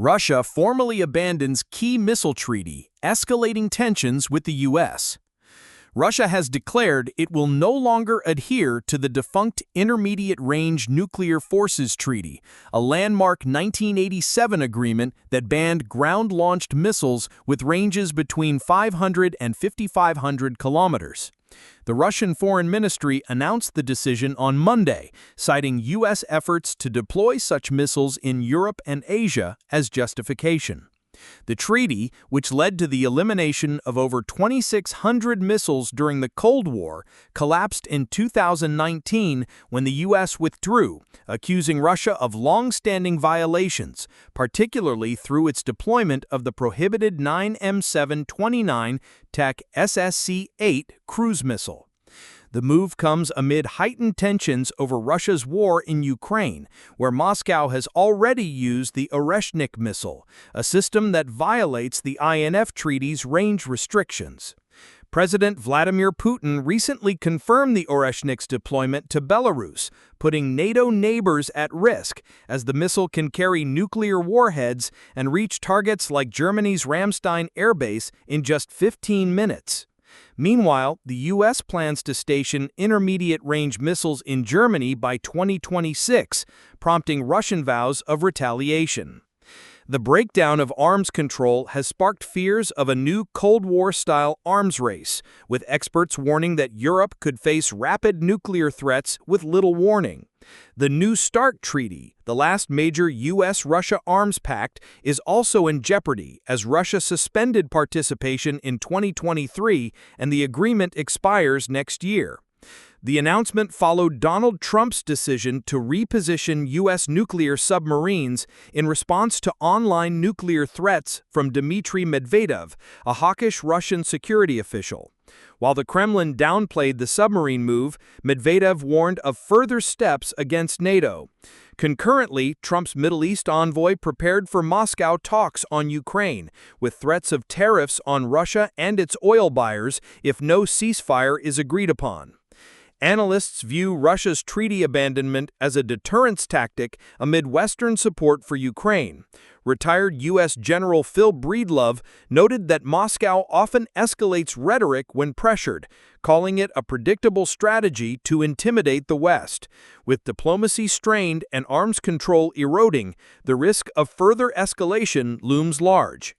Russia formally abandons key missile treaty, escalating tensions with the U.S. Russia has declared it will no longer adhere to the defunct Intermediate Range Nuclear Forces Treaty, a landmark 1987 agreement that banned ground-launched missiles with ranges between 500 and 5,500 kilometers. The Russian Foreign Ministry announced the decision on Monday, citing U.S. efforts to deploy such missiles in Europe and Asia as justification. The treaty, which led to the elimination of over 2,600 missiles during the Cold War, collapsed in 2019 when the U.S. withdrew, accusing Russia of long-standing violations, particularly through its deployment of the prohibited 9M729 Tech SSC-8 cruise missile. The move comes amid heightened tensions over Russia's war in Ukraine, where Moscow has already used the Oreshnik missile, a system that violates the INF Treaty's range restrictions. President Vladimir Putin recently confirmed the Oreshnik's deployment to Belarus, putting NATO neighbors at risk, as the missile can carry nuclear warheads and reach targets like Germany's Ramstein Air Base in just 15 minutes. Meanwhile, the U.S. plans to station intermediate-range missiles in Germany by 2026, prompting Russian vows of retaliation. The breakdown of arms control has sparked fears of a new Cold War-style arms race, with experts warning that Europe could face rapid nuclear threats with little warning. The New START Treaty, the last major U.S.-Russia arms pact, is also in jeopardy as Russia suspended participation in 2023 and the agreement expires next year. The announcement followed Donald Trump's decision to reposition U.S. nuclear submarines in response to online nuclear threats from Dmitry Medvedev, a hawkish Russian security official. While the Kremlin downplayed the submarine move, Medvedev warned of further steps against NATO. Concurrently, Trump's Middle East envoy prepared for Moscow talks on Ukraine, with threats of tariffs on Russia and its oil buyers if no ceasefire is agreed upon. Analysts view Russia's treaty abandonment as a deterrence tactic amid Western support for Ukraine. Retired U.S. General Phil Breedlove noted that Moscow often escalates rhetoric when pressured, calling it a predictable strategy to intimidate the West. With diplomacy strained and arms control eroding, the risk of further escalation looms large.